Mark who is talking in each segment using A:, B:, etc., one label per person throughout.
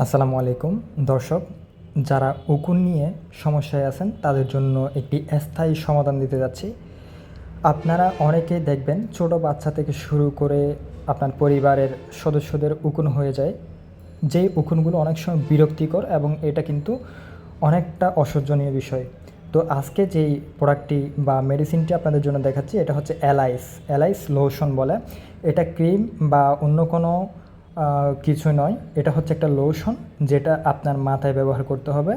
A: আসসালামু আলাইকুম দর্শক, যারা উকুন নিয়ে সমস্যায় আছেন তাদের জন্য একটি স্থায়ী সমাধান দিতে যাচ্ছি। আপনারা অনেকেই দেখবেন ছোট বাচ্চা থেকে শুরু করে আপনার পরিবারের সদস্যদের উকুন হয়ে যায়, যেই উকুনগুলো অনেক সময় বিরক্তিকর এবং এটা কিন্তু অনেকটা অসহ্যনীয় বিষয়। তো আজকে যেই প্রোডাক্টটি বা মেডিসিনটি আপনাদের জন্য দেখাচ্ছি এটা হচ্ছে অ্যালাইস লোশন বলে। এটা ক্রিম বা অন্য কোনো কিছু নয়, এটা হচ্ছে একটা লোশন যেটা আপনার মাথায় ব্যবহার করতে হবে।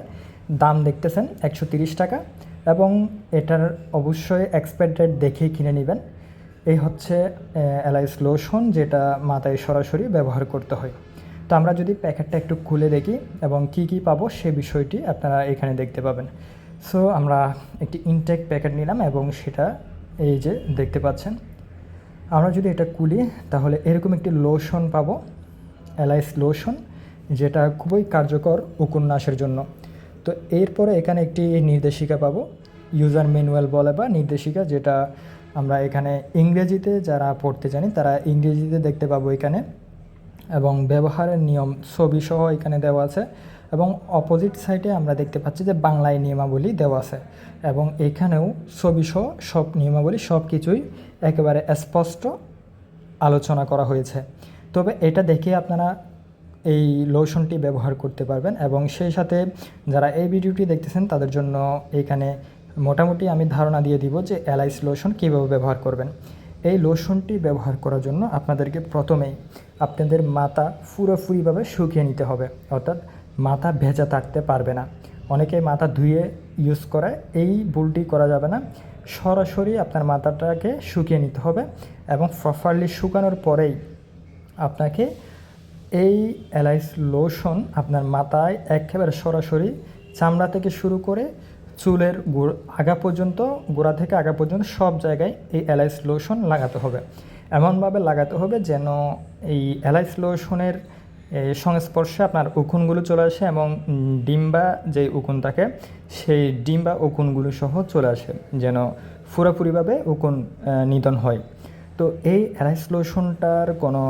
A: দাম দেখতেছেন 130 টাকা এবং এটার অবশ্যই এক্সপায়ার ডেট দেখেই কিনে নেবেন। এই হচ্ছে অ্যালাইস লোশন, যেটা মাথায় সরাসরি ব্যবহার করতে হয়। তো আমরা যদি প্যাকেটটা একটু খুলে দেখি এবং কি কি পাবো সে বিষয়টি আপনারা এখানে দেখতে পাবেন। সো আমরা একটি ইনটেক প্যাকেট নিলাম এবং সেটা এই যে দেখতে পাচ্ছেন। আমরা যদি এটা খুলি তাহলে এরকম একটি লোশন পাবো, অ্যালাইস লোশন, যেটা খুবই কার্যকর উকুন নাশের জন্য। তো এরপরে এখানে একটি নির্দেশিকা পাবো, ইউজার ম্যানুয়াল বলে বা নির্দেশিকা, যেটা আমরা এখানে ইংরেজিতে যারা পড়তে জানি তারা ইংরেজিতে দেখতে পাবো এখানে, এবং ব্যবহারের নিয়ম ছবিসহ এখানে দেওয়া আছে। এবং অপোজিট সাইডে আমরা দেখতে পাচ্ছি যে বাংলায় নিয়মাবলী দেওয়া আছে এবং এখানেও ছবিসহ সব নিয়মাবলী সব কিছুই একেবারে স্পষ্ট আলোচনা করা হয়েছে। তবে এটা দেখে আপনারা এই লোশনটি ব্যবহার করতে পারবেন এবং সেই সাথে যারা এই ভিডিওটি দেখতেছেন তাদের জন্য এখানে মোটামুটি আমি ধারণা দিয়ে দিব যে অ্যালাইস লোশন কীভাবে ব্যবহার করবেন। এই লোশনটি ব্যবহার করার জন্য আপনাদেরকে প্রথমেই আপনাদের মাথা পুরোপুরিভাবে শুকিয়ে নিতে হবে, অর্থাৎ মাথা ভেজা থাকতে পারবে না। অনেকে মাথা ধুয়ে ইউজ করে, এই ভুলটি করা যাবে না। সরাসরি আপনার মাথাটাকে শুকিয়ে নিতে হবে এবং প্রপারলি শুকানোর পরেই আপনাকে এই অ্যালাইস লোশন আপনার মাথায় একেবারে সরাসরি চামড়া থেকে শুরু করে চুলের আগা পর্যন্ত, গোড়া থেকে আগা পর্যন্ত সব জায়গায় এই অ্যালাইস লোশন লাগাতে হবে। এমনভাবে লাগাতে হবে যেন এই অ্যালাইস লোশনের সংস্পর্শে আপনার উকুনগুলো চলে আসে এবং ডিম্বা যে উকুন থাকে সেই ডিম্বা উকুনগুলো সহ চলে আসে, যেন পুরোপুরিভাবে উকুন নিধন হয়। তো এই অ্যালাইস লোশনটার কোনো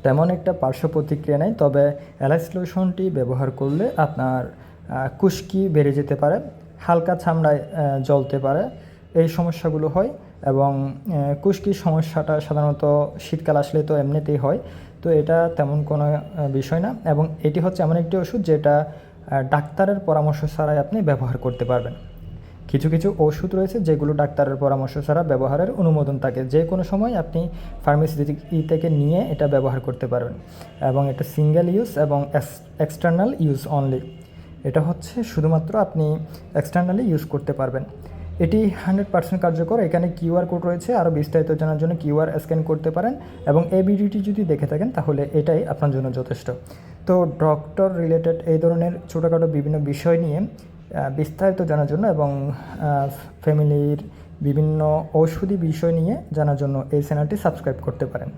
A: তেমন একটা পার্শ্ব প্রতিক্রিয়া নেই, তবে অ্যালাইস লোশনটি ব্যবহার করলে আপনার খুশকি বেড়ে যেতে পারে, হালকা চামড়ায় জ্বলতে পারে, এই সমস্যাগুলো হয়। এবং খুশকির সমস্যাটা সাধারণত শীতকাল আসলে তো এমনিতেই হয়, তো এটা তেমন কোনো বিষয় না। এবং এটি হচ্ছে এমন একটি ওষুধ যেটা ডাক্তারের পরামর্শ ছাড়াই আপনি ব্যবহার করতে পারবেন। কিছু কিছু ওষুধ রয়েছে যেগুলো ডাক্তারের পরামর্শ ছাড়া ব্যবহারের অনুমোদন থাকে, যে কোনো সময় আপনি ফার্মেসি থেকে নিয়ে এটা ব্যবহার করতে পারবেন। এবং এটা সিঙ্গেল ইউজ এবং এক্সটার্নাল ইউজ অনলি, এটা হচ্ছে শুধুমাত্র আপনি এক্সটার্নালি ইউজ করতে পারবেন। এটি 100% কার্যকর। এখানে কিউআর কোড রয়েছে, আরও বিস্তারিত জানার জন্য কিউআর স্ক্যান করতে পারেন এবং এই ভিডিওটি যদি দেখে থাকেন তাহলে এটাই আপনার জন্য যথেষ্ট। তো ডক্টর রিলেটেড এই ধরনের ছোটোখাটো বিভিন্ন বিষয় নিয়ে বিস্তারিত জানার জন্য এবং ফ্যামিলির বিভিন্ন ঔষধি বিষয় নিয়ে জানার জন্য এই চ্যানেলটি সাবস্ক্রাইব করতে পারেন।